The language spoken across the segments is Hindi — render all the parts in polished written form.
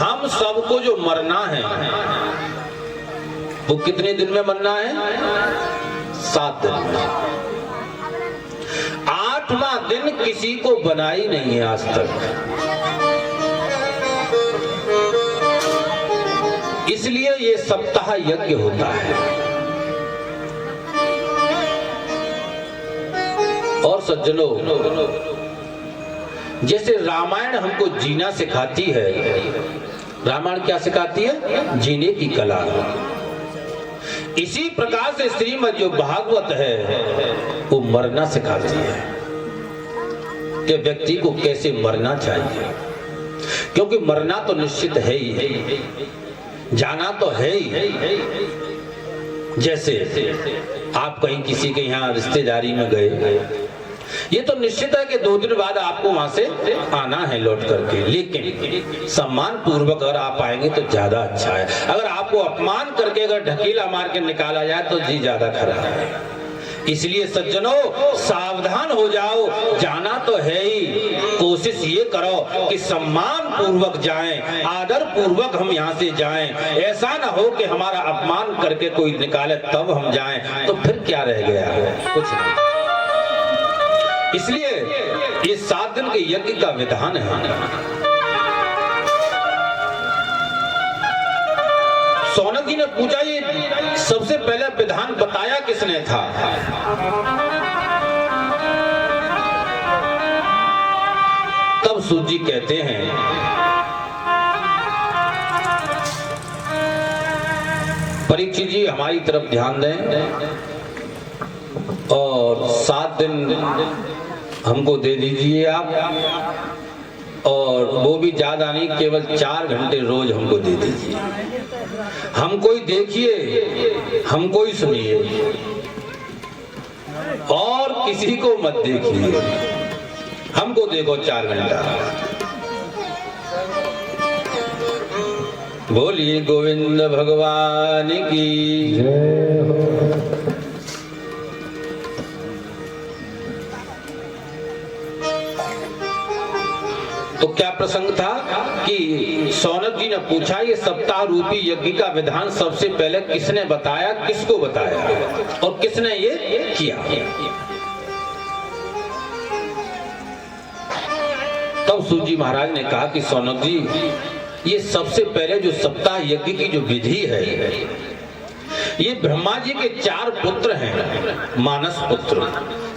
हम सबको जो मरना है वो कितने दिन में मरना है? 7 दिन में। 8वां दिन किसी को बना ही नहीं है आज तक। इसलिए ये सप्ताह यज्ञ होता है। और सज्जनों, जैसे रामायण हमको जीना सिखाती है, रामायण क्या सिखाती है? जीने की कला। इसी प्रकार से श्रीमद् जो भागवत है वो मरना सिखाती है कि व्यक्ति को कैसे मरना चाहिए। क्योंकि मरना तो निश्चित है ही, जाना तो है ही। जैसे आप कहीं किसी के यहाँ रिश्तेदारी में गए, ये तो निश्चित है कि 2 दिन बाद आपको वहां से आना है लौट करके, लेकिन सम्मान पूर्वक अगर आप आएंगे तो ज्यादा अच्छा है। अगर आपको अपमान करके अगर ढकेला मार के निकाला जाए तो जी ज्यादा खराब है। इसलिए सज्जनों सावधान हो जाओ, जाना तो है ही, कोशिश ये करो कि सम्मान पूर्वक जाएं, आदर पूर्वक हम यहाँ से जाएं। ऐसा ना हो कि हमारा अपमान करके कोई निकाले तब हम जाएं, तो फिर क्या रह गया? कुछ नहीं। इसलिए ये 7 दिन के यज्ञ का विधान है। सौनक जी ने पूछा, ये सबसे पहले विधान बताया किसने था? तब सूत जी कहते हैं, परीक्षित जी हमारी तरफ ध्यान दें और 7 दिन हमको दे दीजिए आप, और वो भी ज्यादा नहीं, केवल 4 घंटे रोज हमको दे दीजिए। हमको ही देखिए, हमको ही सुनिए और किसी को मत देखिए, हमको देखो 4 घंटा। बोलिए गोविंद भगवान की जय हो। तो क्या प्रसंग था कि सौनक जी ने पूछा, ये सप्ताह रूपी यज्ञ का विधान सबसे पहले किसने बताया, किसको बताया और किसने ये किया? तब सूत जी महाराज ने कहा कि सौनक जी, ये सबसे पहले जो सप्ताह यज्ञ की जो विधि है, ये ब्रह्मा जी के 4 पुत्र हैं, मानस पुत्र,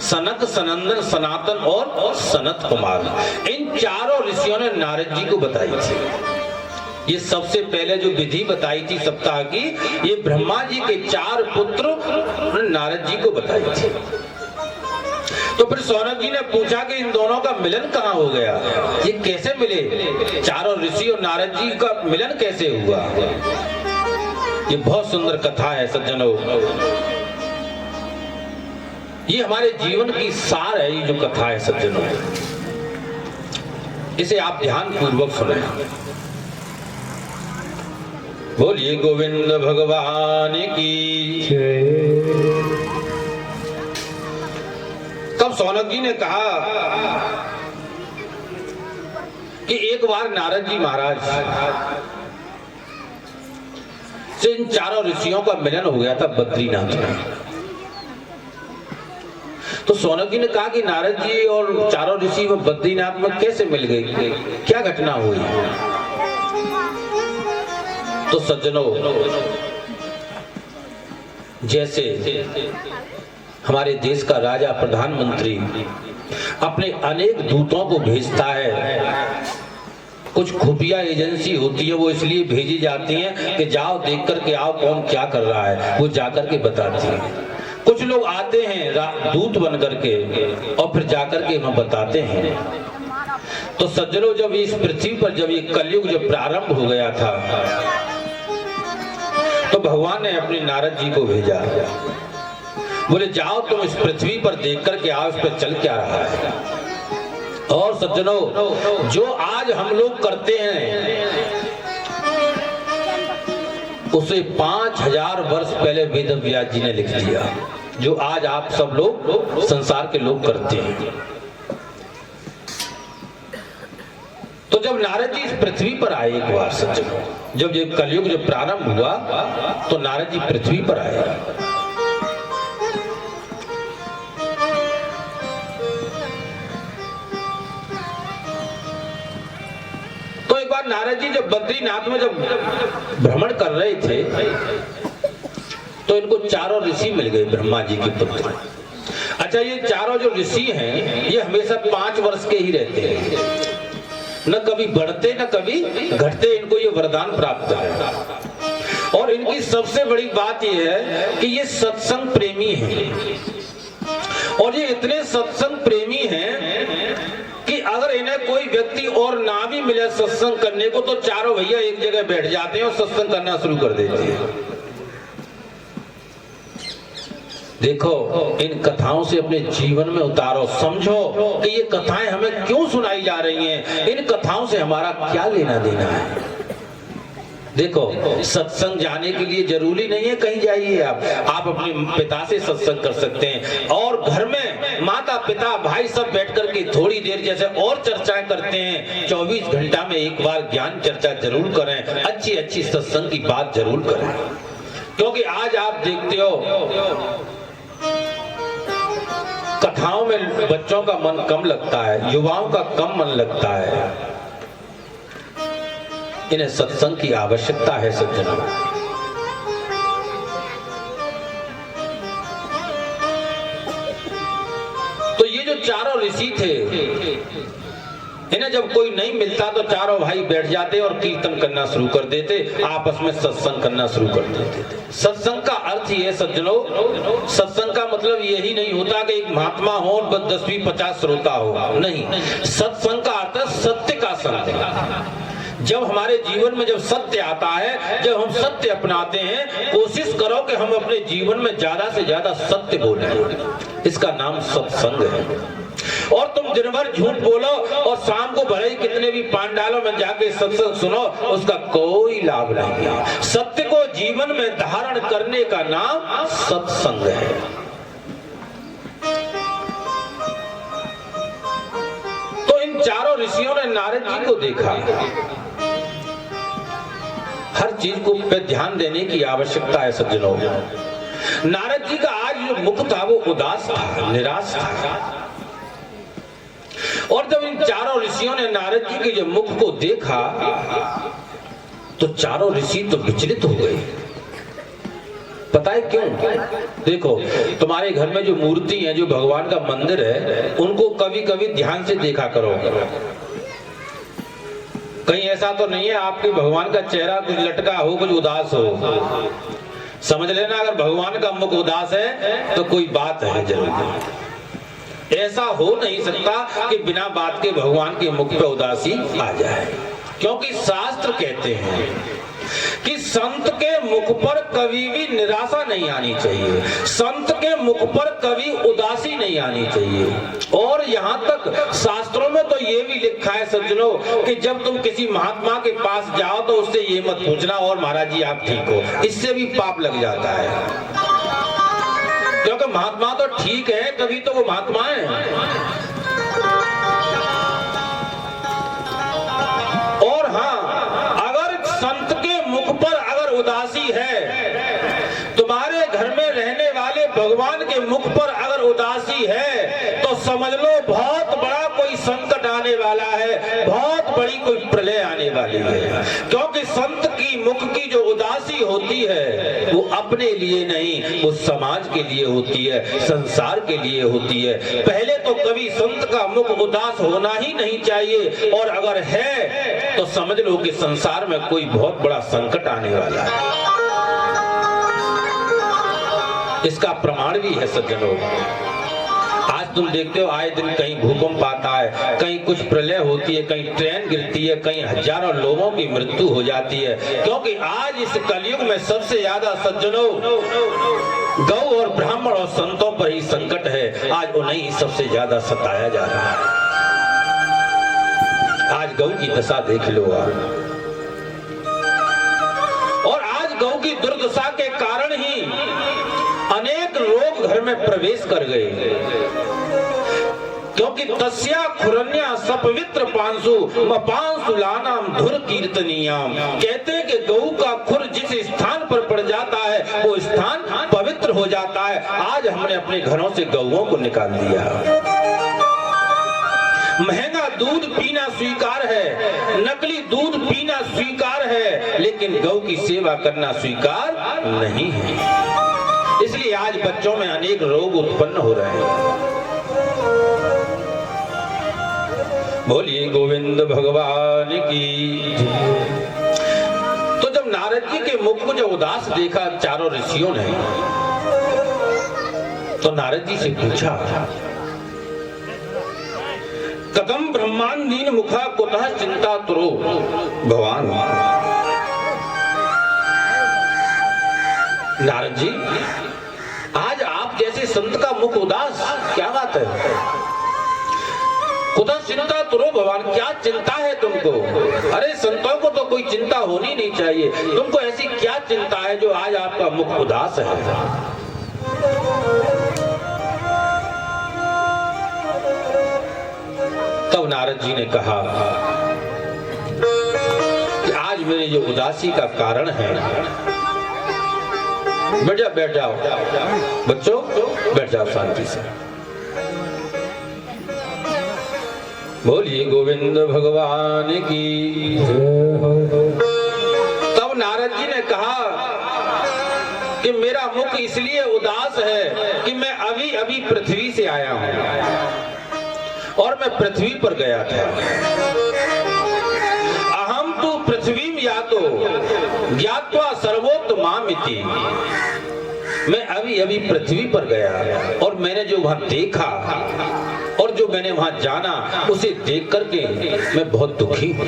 सनक, सनंदन, सनातन और सनत कुमार। इन चारों ऋषियों ने नारद जी को बताई थी। ये सबसे पहले जो विधि बताई थी सप्ताह की, ये ब्रह्मा जी के 4 पुत्र नारद जी को बताई थी। तो फिर सौनक जी ने पूछा कि इन दोनों का मिलन कहाँ हो गया, ये कैसे मिले? चारों ऋषि और नारद जी का मिलन कैसे हुआ? ये बहुत सुंदर कथा है सज्जनों, ये हमारे जीवन की सार है। ये जो कथा है सज्जनों, इसे आप ध्यान पूर्वक सुने। बोलिए गोविंद भगवान की जय। तब सौनक जी ने कहा कि एक बार नारद जी महाराज से इन चारों ऋषियों का मिलन हो गया था बद्रीनाथ में। तो सौनक जी ने कहा कि नारद जी और चारों ऋषि में बद्रीनाथ में कैसे मिल गई, क्या घटना हुई? तो सज्जनों, जैसे हमारे देश का राजा प्रधानमंत्री अपने अनेक दूतों को भेजता है, कुछ खुफिया एजेंसी होती है, वो इसलिए भेजी जाती हैं कि जाओ देख कर के आओ कौन क्या कर रहा है, वो जाकर के बताती है। कुछ लोग आते हैं दूत बन करके और फिर जाकर के हमें बताते हैं। तो सज्जनों, जब इस पृथ्वी पर जब ये कलयुग जब प्रारंभ हो गया था, तो भगवान ने अपने नारद जी को भेजा, बोले जाओ तुम इस पृथ्वी पर देख करके आओ, इस पर चल क्या रहा है। और सज्जनों, जो आज हम लोग करते हैं उसे 5000 वर्ष पहले वेद व्यास जी ने लिख दिया, जो आज आप सब लोग संसार के लोग करते हैं। तो जब नारद जी इस पृथ्वी पर आए एक बार सज्जनों, जब ये कलयुग जब प्रारंभ हुआ तो नारद जी पृथ्वी पर आए। तो एक बार नारद जी जब बद्रीनाथ में जब भ्रमण कर रहे थे तो इनको चारों ऋषि मिल गए, ब्रह्मा जी के पुत्र। अच्छा, ये चारों जो ऋषि हैं ये हमेशा 5 वर्ष के ही रहते हैं, न कभी बढ़ते न कभी घटते, इनको ये वरदान प्राप्त है। और इनकी सबसे बड़ी बात ये है कि ये सत्संग प्रेमी हैं, और ये इतने सत्संग प्रेमी हैं कि अगर इन्हें कोई व्यक्ति और ना भी मिले सत्संग करने को तो चारों भैया एक जगह बैठ जाते हैं और सत्संग करना शुरू कर देते हैं। देखो, इन कथाओं से अपने जीवन में उतारो, समझो कि ये कथाएं हमें क्यों सुनाई जा रही हैं, इन कथाओं से हमारा क्या लेना देना है। देखो, सत्संग जाने के लिए जरूरी नहीं है कहीं जाइए, आप अपने पिता से सत्संग कर सकते हैं, और घर में माता पिता भाई सब बैठ करके थोड़ी देर जैसे और चर्चाएं करते हैं, 24 घंटा में एक बार ज्ञान चर्चा जरूर करें, अच्छी अच्छी सत्संग की बात जरूर करें। क्योंकि आज आप देखते हो कथाओं में बच्चों का मन कम लगता है, युवाओं का कम मन लगता है। इन्हें सत्संग की आवश्यकता है सज्जनों। तो ये जो चारों ऋषि थे, इन्हें जब कोई नहीं मिलता तो चारों भाई बैठ जाते और कीर्तन करना शुरू कर देते, आपस में सत्संग करना शुरू कर देते थे। सत्संग का अर्थ ये जनो, सत्संग का मतलब यही नहीं होता कि एक महात्मा हो और 10-20-50 श्रोता हो, नहीं। सत्संग का अर्थ है सत्य का संग। जब हमारे जीवन में जब सत्य आता है, जब हम सत्य अपनाते हैं, कोशिश करो कि हम अपने जीवन में ज्यादा से ज्यादा सत्य बोलें, इसका नाम सत्संग है। और तुम दिन भर झूठ बोलो और शाम को भले ही कितने भी पांडालों में जाके सत्संग सुनो, उसका कोई लाभ नहीं है। सत्य को जीवन में धारण करने का नाम सत्संग है। तो इन चारों ऋषियों ने नारद जी को देखा। हर चीज को पे ध्यान देने की आवश्यकता है सज्जनों। नारद जी का आज जो मुख था वो उदास था, निराश था। और जब इन चारों ऋषियों ने नारद जी के जब मुख को देखा तो चारों ऋषि तो विचलित हो गए। पता है क्यों? देखो, तुम्हारे घर में जो मूर्ति है, जो भगवान का मंदिर है, उनको कभी कभी ध्यान से देखा करो। कहीं ऐसा तो नहीं है आपके भगवान का चेहरा कुछ लटका हो, कुछ उदास हो, समझ लेना अगर भगवान का मुख उदास है तो कोई बात है जरूर। ऐसा हो नहीं सकता कि बिना बात के भगवान के मुख पे उदासी आ जाए, क्योंकि शास्त्र कहते हैं कि संत के मुख पर कभी भी निराशा नहीं आनी चाहिए, संत के मुख पर कभी उदासी नहीं आनी चाहिए। और यहाँ तक शास्त्रों में तो ये भी लिखा है सज्जनों कि जब तुम किसी महात्मा के पास जाओ तो उससे ये मत पूछना और महाराज जी आप ठीक हो, इससे भी पाप लग जाता है। क्योंकि महात्मा तो ठीक है, तभी तो वो महात्मा है। और हाँ, अगर संत के मुख पर अगर उदासी है, तुम्हारे घर में रहने वाले भगवान के मुख पर अगर उदासी है, तो समझ लो बहुत बड़ा कोई संकट आने वाला है, बहुत बड़ी कोई प्रलय आने वाली है। क्योंकि संत की मुख की जो उदासी होती है वो अपने लिए नहीं, वो समाज के लिए होती है, संसार के लिए होती है। पहले तो कभी संत का मुख उदास होना ही नहीं चाहिए, और अगर है तो समझ लो कि संसार में कोई बहुत बड़ा संकट आने वाला है। इसका प्रमाण भी है सज्जनों। आज तुम देखते हो आए दिन कहीं भूकंप आता है, कहीं कुछ प्रलय होती है, कहीं ट्रेन गिरती है, कहीं हजारों लोगों की मृत्यु हो जाती है। क्योंकि आज इस कलयुग में सबसे ज्यादा सज्जनों गौ और ब्राह्मण और संतों पर ही संकट है। आज उन्हें ही सबसे ज्यादा सताया जा रहा है। आज गौ की दशा देख लो आप, और आज गौ की दुर्दशा के कारण ही अनेक रोग घर में प्रवेश कर गए। क्योंकि तस्या खुरन्या सपवित्र पांसु मपांसु लानाम धुर कीर्तनियाम। कहते हैं कि गऊ का खुर जिस स्थान पर पड़ जाता है वो स्थान पवित्र हो जाता है। आज हमने अपने घरों से गऊओं को निकाल दिया। महंगा दूध पीना स्वीकार है, नकली दूध पीना स्वीकार है, लेकिन गौ की सेवा करना स्वीकार नहीं है। इसलिए आज बच्चों में अनेक रोग उत्पन्न हो रहे हैं। बोलिए गोविंद भगवान की। तो जब नारद जी के मुख को जब उदास देखा चारों ऋषियों ने, तो नारद जी से पूछा, कथम ब्रह्मांडीन मुखा कुतः चिंता तुरो। भगवान नारद जी, आज आप जैसे संत का मुख उदास, क्या बात है? कुतः चिंता तुरो भगवान, क्या चिंता है तुमको? अरे संतों को तो कोई चिंता होनी नहीं चाहिए, तुमको ऐसी क्या चिंता है जो आज आपका मुख उदास है? तब नारद जी ने कहा कि आज मेरे जो उदासी का कारण है, बैठ जाओ बच्चों, बैठ जाओ शांति से। बोलिए गोविंद भगवान की। तब नारद जी ने कहा कि मेरा मुख इसलिए उदास है कि मैं अभी अभी पृथ्वी से आया हूं और मैं पृथ्वी पर गया था। अहम तु पृथ्वीम यातो ज्ञात्वा सर्वोत्तमामिति। मैं अभी अभी पृथ्वी पर गया और मैंने जो वहां देखा और जो मैंने वहां जाना, उसे देख करके मैं बहुत दुखी हूं।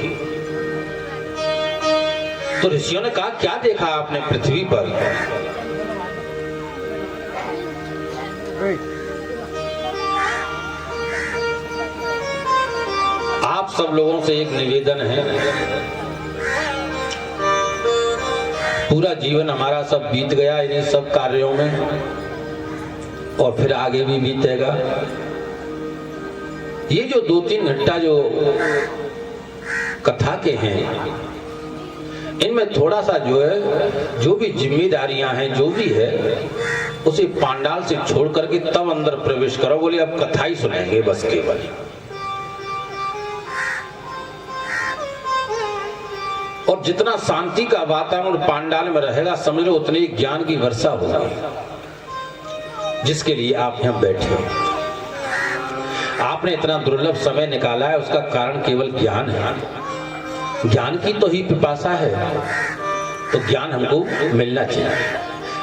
तो ऋषियों ने कहा, क्या देखा आपने पृथ्वी पर? आप सब लोगों से एक निवेदन है, पूरा जीवन हमारा सब बीत गया इन्हीं सब कार्यों में और फिर आगे भी बीतेगा। ये जो 2-3 घंटा जो कथा के हैं, इनमें थोड़ा सा जो है, जो भी जिम्मेदारियां हैं, जो भी है, उसे पांडाल से छोड़ करके तब अंदर प्रवेश करो। बोले अब कथा ही सुनेंगे बस केवल। और जितना शांति का वातावरण पांडाल में रहेगा, समझ लो उतनी ज्ञान की वर्षा होगी, जिसके लिए आप यहाँ बैठे। आपने इतना दुर्लभ समय निकाला है, उसका कारण केवल ज्ञान है। ज्ञान की तो ही पिपासा है, तो ज्ञान हमको मिलना चाहिए।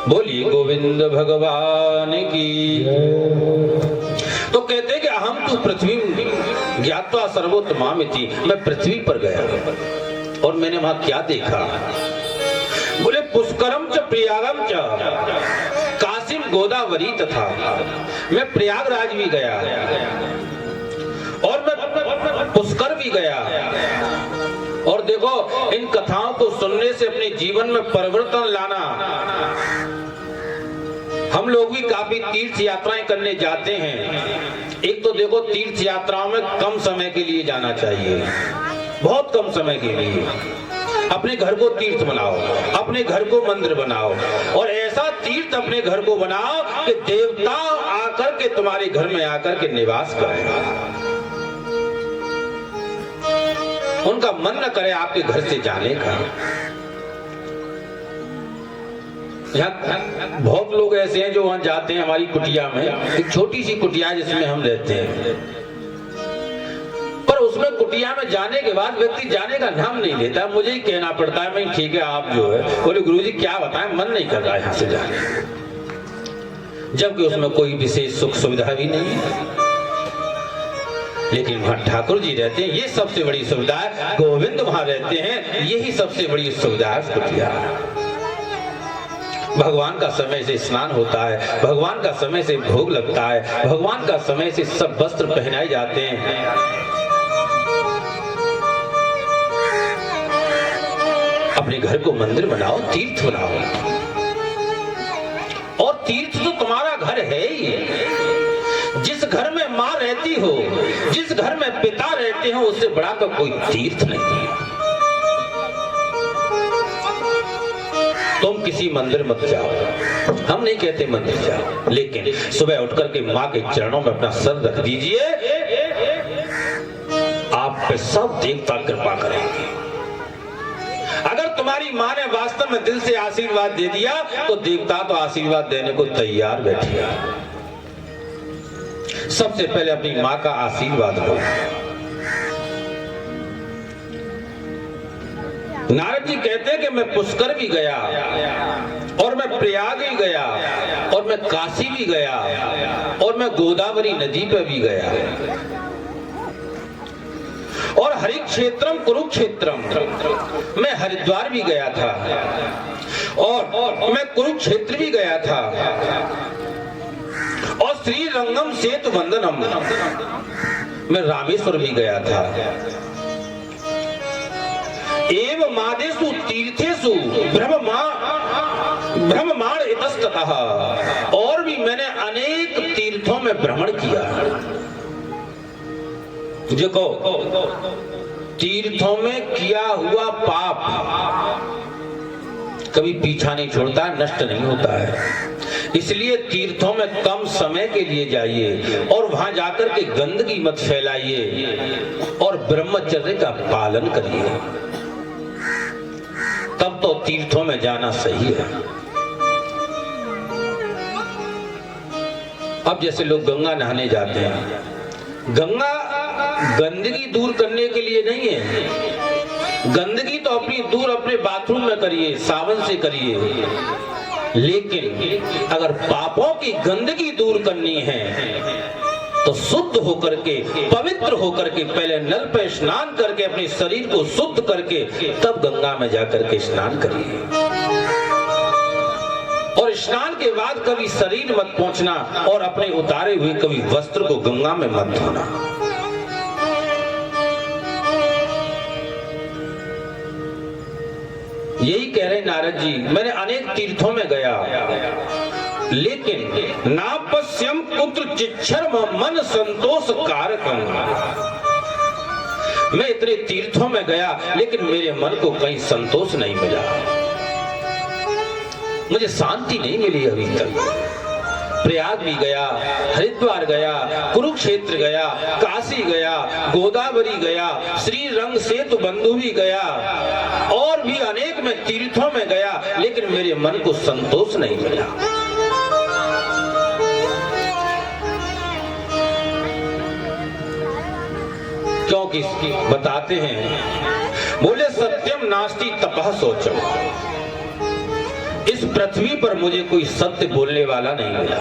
बोलिए गोविंद भगवान की। तो कहते हैं कि हम तो पृथ्वी ज्ञात्वा सर्वोत्तमामिति, मैं पृथ्वी पर गया और मैंने वहां क्या देखा? बोले पुष्करम च प्रयागम च काशीम गोदावरी तथा। मैं प्रयागराज भी गया और मैं पुष्कर भी गया। और देखो, इन कथाओं को सुनने से अपने जीवन में परिवर्तन लाना। हम लोग भी काफी तीर्थ यात्राएं करने जाते हैं। एक तो देखो, तीर्थ यात्राओं में कम समय के लिए जाना चाहिए, बहुत कम समय के लिए। अपने घर को तीर्थ बनाओ, अपने घर को मंदिर बनाओ, और ऐसा तीर्थ अपने घर को बनाओ कि देवता आकर के तुम्हारे घर में आकर के निवास करें। उनका मन न करे आपके घर से जाने का। यहाँ बहुत लोग ऐसे हैं जो वहां जाते हैं। हमारी कुटिया में एक छोटी सी कुटिया है जिसमें हम रहते हैं, पर उसमें कुटिया में जाने के बाद व्यक्ति जाने का नाम नहीं लेता। मुझे ही कहना पड़ता है, मैं ठीक है आप जो है। बोले गुरुजी क्या बताएं, मन नहीं कर रहा है यहाँ से जाने, जबकि उसमें कोई विशेष सुख सुविधा भी नहीं है। लेकिन वहां ठाकुर जी रहते हैं, ये सबसे बड़ी सुविधा है। गोविंद वहां रहते हैं, यही सबसे बड़ी सुविधा है कुटिया। भगवान का समय से स्नान होता है, भगवान का समय से भोग लगता है, भगवान का समय से सब वस्त्र पहनाए जाते हैं। अपने घर को मंदिर बनाओ, तीर्थ बनाओ। और तीर्थ तो तुम्हारा घर है ही। जिस घर में माँ रहती हो, जिस घर में पिता रहते हो, उससे बड़ा तो कोई तीर्थ नहीं है। तुम किसी मंदिर मत जाओ, हम नहीं कहते मंदिर जाओ, लेकिन सुबह उठकर के माँ के चरणों में अपना सर रख दीजिए, आप पे सब देवता कृपा करेंगे। अगर तुम्हारी माँ ने वास्तव में दिल से आशीर्वाद दे दिया तो देवता तो आशीर्वाद देने को तैयार बैठे। सबसे पहले अपनी माँ का आशीर्वाद लो। नारद जी कहते हैं कि मैं पुष्कर भी गया और मैं प्रयाग भी गया और मैं काशी भी गया और मैं गोदावरी नदी पे भी गया और हरिक्षेत्रम कुरुक्षेत्रम, मैं हरिद्वार भी गया था और मैं कुरुक्षेत्र भी गया था और श्री रंगम सेतु वंदनम, मैं रामेश्वर भी गया था। एव मादेषु तीर्थेषु ब्रह्मांड इतस्ततः, और भी मैंने अनेक तीर्थों में भ्रमण किया। देखो, तीर्थों में किया हुआ पाप कभी पीछा नहीं छोड़ता, नष्ट नहीं होता है। इसलिए तीर्थों में कम समय के लिए जाइए और वहां जाकर के गंदगी मत फैलाइए और ब्रह्मचर्य का पालन करिए, तब तो तीर्थों में जाना सही है। अब जैसे लोग गंगा नहाने जाते हैं, गंगा गंदगी दूर करने के लिए नहीं है। गंदगी तो अपनी दूर अपने बाथरूम में करिए, साबुन से करिए, लेकिन अगर पापों की गंदगी दूर करनी है तो शुद्ध होकर के, पवित्र होकर के, पहले नल पे स्नान करके अपने शरीर को शुद्ध करके तब गंगा में जाकर के स्नान करिए। और स्नान के बाद कभी शरीर मत पहुंचना और अपने उतारे हुए कभी वस्त्र को गंगा में मत धोना। यही कह रहे नारद जी, मैंने अनेक तीर्थों में गया, लेकिन नापस्यम पुत्र चिच्छर मन संतोष कारकम, मैं इतने तीर्थों में गया लेकिन मेरे मन को कहीं संतोष नहीं मिला, मुझे शांति नहीं मिली अभी तक। प्रयाग भी गया, हरिद्वार गया, कुरुक्षेत्र गया, काशी गया, गोदावरी गया, श्री रंग सेतु बंधु भी गया और भी अनेक मैं तीर्थों में गया, लेकिन मेरे मन को संतोष नहीं मिला। क्योंकि बताते हैं, बोले सत्यम नास्ति तपः शौचम, इस पृथ्वी पर मुझे कोई सत्य बोलने वाला नहीं मिला।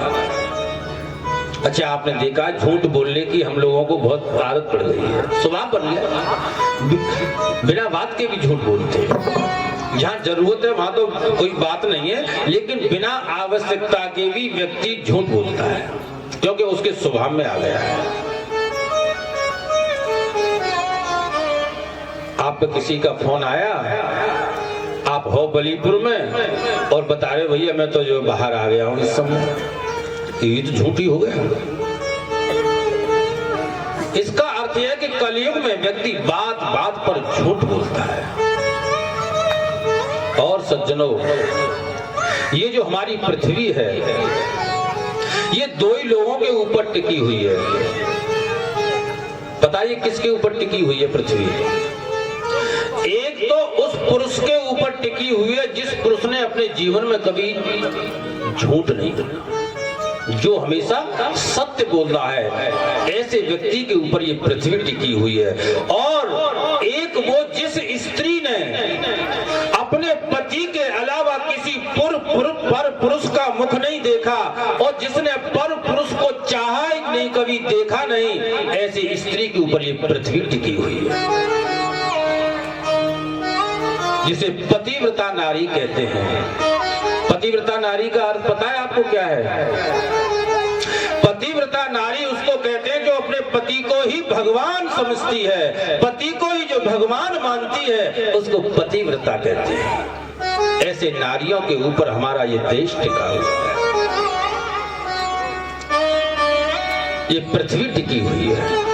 अच्छा, आपने देखा झूठ बोलने की हम लोगों को बहुत आदत पड़ गई है, स्वभाव बन गया, बिना बात के भी झूठ बोलते हैं। जहाँ जरूरत है वहां तो कोई बात नहीं है, लेकिन बिना आवश्यकता के भी व्यक्ति झूठ बोलता है, क्योंकि उसके स्वभाव में आ गया है। आप किसी का फोन आया, आप हो बलीपुर में और बता रहे भैया मैं तो जो बाहर आ गया हूं इस समय, ये तो झूठी हो गया। इसका अर्थ यह है कि कलयुग में व्यक्ति बात बात पर झूठ बोलता है। और सज्जनों, ये जो हमारी पृथ्वी है, ये दो ही लोगों के ऊपर टिकी हुई है। बताइए किसके ऊपर टिकी हुई है पृथ्वी? एक तो उस पुरुष के ऊपर टिकी हुई है जिस पुरुष ने अपने जीवन में कभी झूठ नहीं बोला, जो हमेशा सत्य बोल रहा है, ऐसे व्यक्ति के ऊपर ये पृथ्वी टिकी हुई है। और एक वो जिस स्त्री ने अपने पति के अलावा किसी पर पुरुष का मुख नहीं देखा और जिसने पर पुरुष को चाहा ही नहीं, कभी देखा नहीं, ऐसी स्त्री के ऊपर ये पृथ्वी टिकी हुई है, जिसे पतिव्रता नारी कहते हैं। पतिव्रता नारी का अर्थ पता है आपको क्या है? पतिव्रता नारी उसको कहते हैं जो अपने पति को ही भगवान समझती है, पति को ही जो भगवान मानती है, उसको पतिव्रता कहते हैं। ऐसे नारियों के ऊपर हमारा ये देश टिका हुआ है। ये पृथ्वी टिकी हुई है।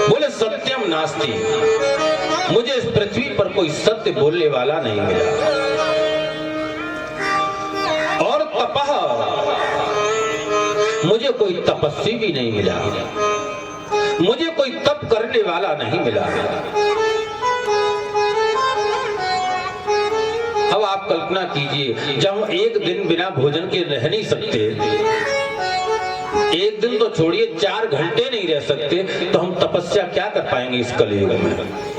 बोले सत्यम नास्ति, मुझे इस पृथ्वी पर कोई सत्य बोलने वाला नहीं मिला। और तपः, मुझे कोई तपस्वी भी नहीं मिला, मुझे कोई तप करने वाला नहीं मिला। अब आप कल्पना कीजिए, जब हम एक दिन बिना भोजन के रह नहीं सकते, एक दिन तो छोड़िए 4 घंटे नहीं रह सकते, तो हम तपस्या क्या कर पाएंगे इस कलयुग में।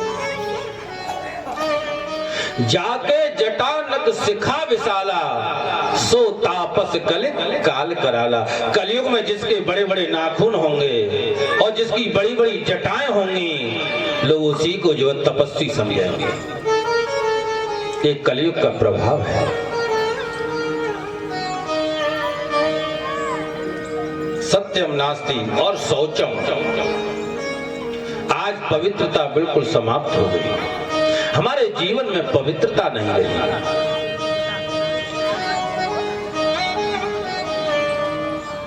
जाके जटानक सिखा विशाला, सो तापस कलित काल कराला। कलयुग में जिसके बड़े बड़े नाखून होंगे और जिसकी बड़ी बड़ी जटाएं होंगी, लोग उसी को जो तपस्वी समझेंगे। ये कलयुग का प्रभाव है। सत्यम नास्ति और शौचम, आज पवित्रता बिल्कुल समाप्त हो गई। हमारे जीवन में पवित्रता नहीं रही।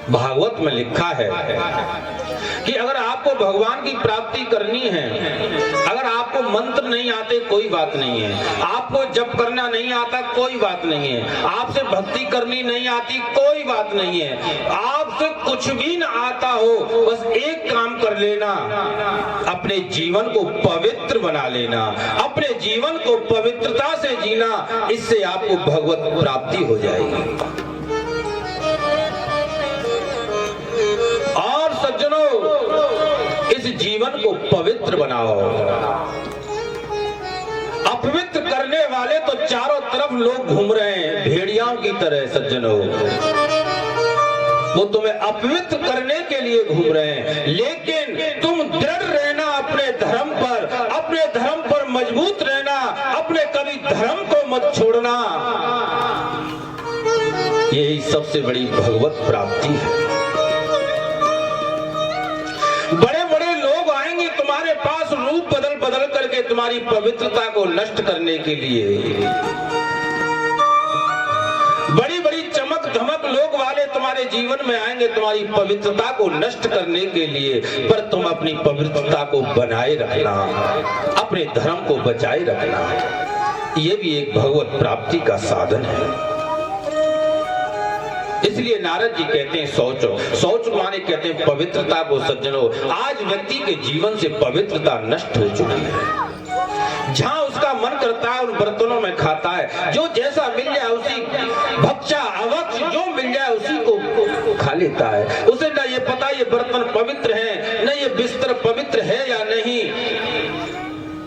भागवत में लिखा है कि अगर आपको भगवान की प्राप्ति करनी है, अगर आपको मंत्र नहीं आते कोई बात नहीं है, आपको जप करना नहीं आता कोई बात नहीं है, आपसे भक्ति करनी नहीं आती कोई बात नहीं है, आपसे कुछ भी न आता हो, बस एक काम कर लेना, अपने जीवन को पवित्र बना लेना, अपने जीवन को पवित्रता से जीना, इससे आपको भगवत प्राप्ति हो जाएगी। और सज्जनों, इस जीवन को पवित्र बनाओ। अपवित्र करने वाले तो चारों तरफ लोग घूम रहे हैं भेड़ियाओं की तरह। सज्जनों, वो तुम्हें अपवित्र करने के लिए घूम रहे हैं, लेकिन तुम दृढ़ रहना अपने धर्म पर, अपने धर्म पर मजबूत रहना, अपने कभी धर्म को मत छोड़ना। यही सबसे बड़ी भगवत प्राप्ति है। बड़े बड़े लोग आएंगे तुम्हारे पास रूप बदल बदल करके तुम्हारी पवित्रता को नष्ट करने के लिए। बड़ी बड़ी चमक धमक लोग वाले तुम्हारे जीवन में आएंगे तुम्हारी पवित्रता को नष्ट करने के लिए, पर तुम अपनी पवित्रता को बनाए रखना, अपने धर्म को बचाए रखना। ये भी एक भगवत प्राप्ति का साधन है। इसलिए नारद जी कहते हैं शौचो, शौच माने कहते हैं पवित्रता को। सज्जनों, आज व्यक्ति के जीवन से पवित्रता नष्ट हो चुकी है। जहां उसका मन करता है उन बर्तनों में खाता है, जो जैसा मिल जाए उसी भक्षा अवक्ष जो मिल जाए उसी को खा लेता है। उसे ना ये पता ये बर्तन पवित्र है, न ये बिस्तर पवित्र है या नहीं।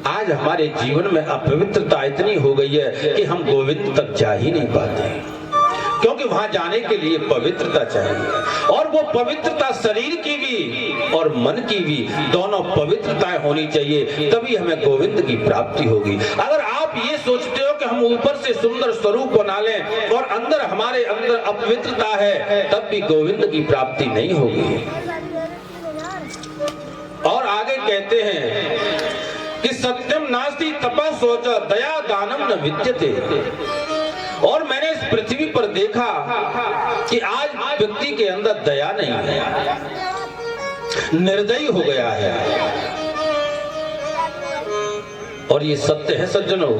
आज हमारे जीवन में अपवित्रता इतनी हो गई है कि हम गोविंद तक जा ही नहीं पाते, क्योंकि वहां जाने के लिए पवित्रता चाहिए। और वो पवित्रता शरीर की भी और मन की भी, दोनों पवित्रताएं होनी चाहिए, तभी हमें गोविंद की प्राप्ति होगी। अगर आप ये सोचते हो कि हम ऊपर से सुंदर स्वरूप बना लें और अंदर हमारे अंदर अपवित्रता है, तब भी गोविंद की प्राप्ति नहीं होगी। और आगे कहते हैं कि सत्यम नास्ति तपः शौचः दया दानम न विद्यते। और मैंने इस पृथ्वी पर देखा कि आज व्यक्ति के अंदर दया नहीं है, निर्दयी हो गया है। और ये सत्य है सज्जनों,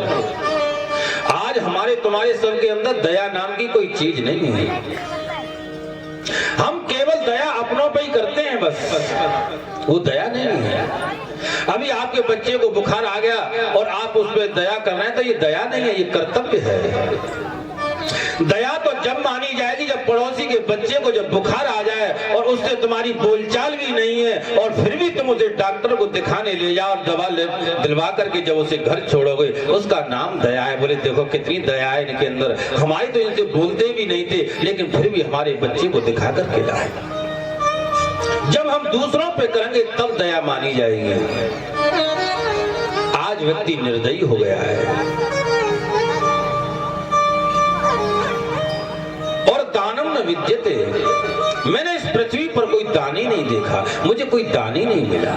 आज हमारे तुम्हारे सबके अंदर दया नाम की कोई चीज नहीं है। हम केवल दया अपनों पे ही करते हैं, बस वो दया नहीं है। अभी आपके बच्चे को बुखार आ गया और आप उस पर दया कर रहे हैं, तो ये दया नहीं है, ये कर्तव्य है। दया तो जब मानी जाएगी जब पड़ोसी के बच्चे को जब बुखार आ जाए और उससे तुम्हारी बोलचाल भी नहीं है, और फिर भी तुम उसे डॉक्टर को दिखाने ले जाओ और दवा दिलवा करके जब उसे घर छोड़ोगे, उसका नाम दया है। बोले देखो कितनी दया है इनके अंदर, हमारी तो इनसे बोलते भी नहीं थे, लेकिन फिर भी हमारे बच्चे को दिखा करके लाए। जब हम दूसरों पे करेंगे तब दया मानी जाएगी। आज व्यक्ति निर्दयी हो गया है। और दानम न विद्यते, मैंने इस पृथ्वी पर कोई दानी नहीं देखा, मुझे कोई दानी नहीं मिला,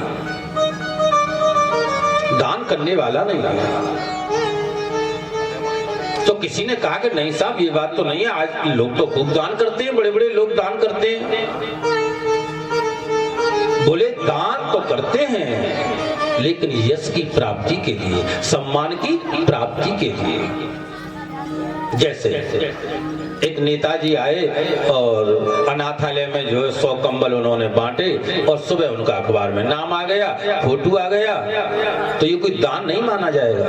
दान करने वाला नहीं मिला। तो किसी ने कहा कि नहीं साहब ये बात तो नहीं है, आज लोग तो खूब दान करते हैं, बड़े बड़े लोग दान करते हैं। बोले दान तो करते हैं लेकिन यश की प्राप्ति के लिए, सम्मान की प्राप्ति के लिए। जैसे एक नेताजी आए और अनाथालय में जो है 100 कंबल उन्होंने बांटे और सुबह उनका अखबार में नाम आ गया, फोटो आ गया, तो ये कोई दान नहीं माना जाएगा।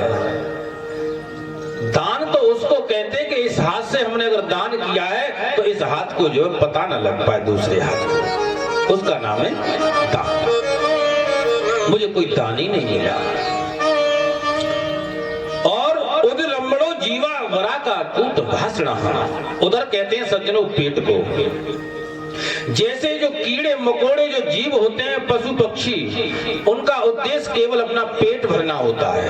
दान तो उसको कहते हैं कि इस हाथ से हमने अगर दान किया है तो इस हाथ को जो है पता ना लग पाए दूसरे हाथ को, उसका नाम है दान। मुझे कोई दान ही नहीं मिला। और उधर लंबड़ो जीवा वरा का कूट भाषण, उधर कहते हैं सज्जनों पेट को। जैसे जो कीड़े मकोड़े जो जीव होते हैं, पशु पक्षी, उनका उद्देश्य केवल अपना पेट भरना होता है।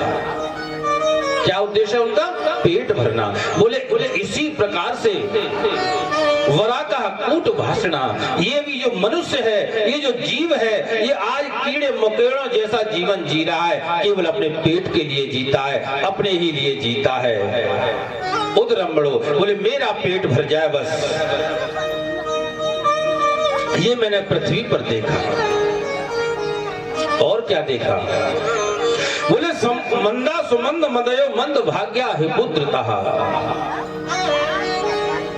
क्या उद्देश्य है उनका? पेट भरना। बोले इसी प्रकार से वरा का कूट भाषणा, ये भी जो मनुष्य है, ये जो जीव है, ये आज कीड़े मकोड़ों जैसा जीवन जी रहा है, केवल अपने पेट के लिए जीता है, अपने ही लिए जीता है। उदरम्बड़ो बोले मेरा पेट भर जाए बस। ये मैंने पृथ्वी पर देखा। और क्या देखा? बोले मंदा सुमंद मदयो मंद भाग्या हि पुत्र कहा।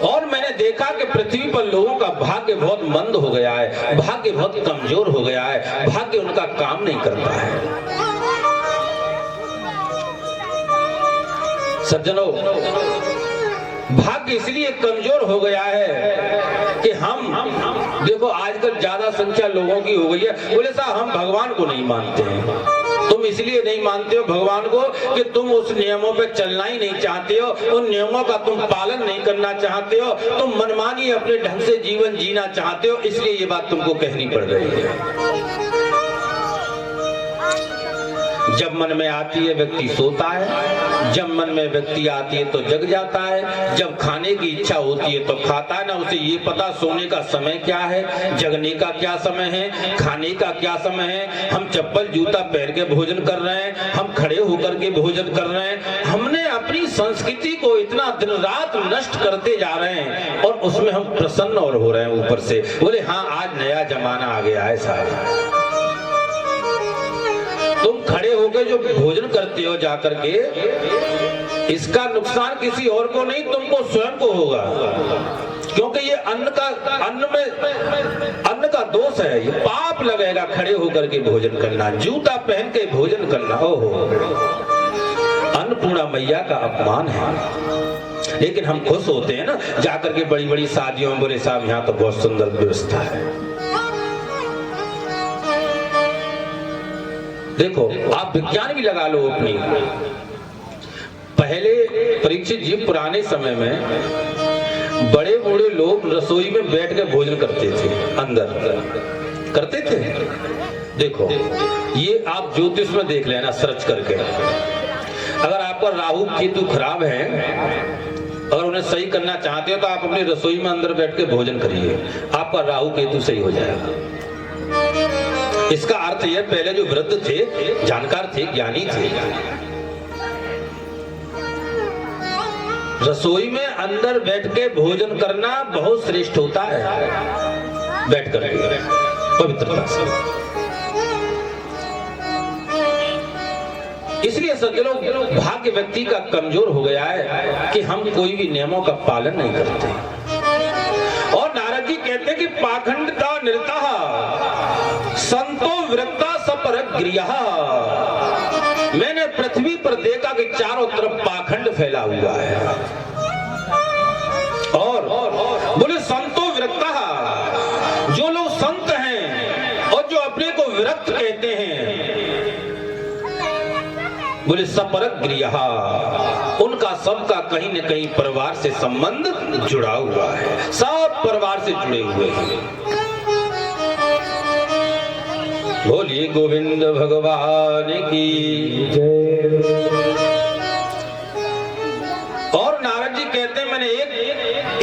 और मैंने देखा कि पृथ्वी पर लोगों का भाग्य बहुत मंद हो गया है, भाग्य बहुत कमजोर हो गया है, भाग्य उनका काम नहीं करता है। सज्जनों, भाग्य इसलिए कमजोर हो गया है कि हम देखो आजकल ज्यादा संख्या लोगों की हो गई है। बोले साहब हम भगवान को नहीं मानते हैं। तुम इसलिए नहीं मानते हो भगवान को कि तुम उस नियमों पे चलना ही नहीं चाहते हो, उन नियमों का तुम पालन नहीं करना चाहते हो, तुम मनमानी अपने ढंग से जीवन जीना चाहते हो, इसलिए ये बात तुमको कहनी पड़ रही है। जब मन में आती है व्यक्ति सोता है, जब मन में व्यक्ति आती है तो जग जाता है, जब खाने की इच्छा होती है तो खाता है। ना उसे ये पता सोने का समय क्या है, जगने का क्या समय है, खाने का क्या समय है। हम चप्पल जूता पहन के भोजन कर रहे हैं, हम खड़े होकर के भोजन कर रहे हैं। हमने अपनी संस्कृति को इतना दिन रात नष्ट करते जा रहे हैं और उसमें हम प्रसन्न और हो रहे हैं ऊपर से। बोले हाँ आज नया जमाना आ गया है साहब। तुम खड़े होकर जो भोजन करते हो जाकर के, इसका नुकसान किसी और को नहीं, तुमको स्वयं को होगा। क्योंकि ये अन्न का दोष है, ये पाप लगेगा खड़े होकर के भोजन करना, जूता पहन के भोजन करना। ओहो, अन्नपूर्णा मैया का अपमान है। लेकिन हम खुश होते हैं ना जाकर के बड़ी बड़ी शादियों में। बोले साहब यहाँ तो बहुत सुंदर व्यवस्था है। देखो आप विज्ञान भी लगा लो अपनी। पहले परीक्षित जी पुराने समय में बड़े बूढ़े लोग रसोई में बैठ के भोजन करते थे, अंदर करते थे। देखो ये आप ज्योतिष में देख लेना सर्च करके। अगर आपका राहु केतु खराब है, अगर उन्हें सही करना चाहते हो तो आप अपनी रसोई में अंदर बैठ के भोजन करिए, आपका राहु केतु सही हो जाएगा। इसका अर्थ यह, पहले जो वृद्ध थे, जानकार थे, ज्ञानी थे, रसोई में अंदर बैठ के भोजन करना बहुत श्रेष्ठ होता है। बैठ कर पवित्रता से। इसलिए सज्जनों, भाग्य व्यक्ति का कमजोर हो गया है कि हम कोई भी नियमों का पालन नहीं करते। और नारद जी कहते हैं कि पाखंडता निरता संतो विरक्ता सपरग्रियः। मैंने पृथ्वी पर देखा कि चारों तरफ पाखंड फैला हुआ है। और बोले संतो विरक्ता, जो लोग संत हैं और जो अपने को विरक्त कहते हैं, बोले सपरग्रियः, उनका सबका कहीं न कहीं परिवार से संबंध जुड़ा हुआ है, सब परिवार से जुड़े हुए हैं। बोलिए गोविंद भगवान की जय। और नारद जी कहते हैं मैंने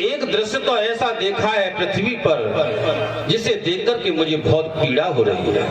एक दृश्य तो ऐसा देखा है पृथ्वी पर जिसे देखकर के मुझे बहुत पीड़ा हो रही है।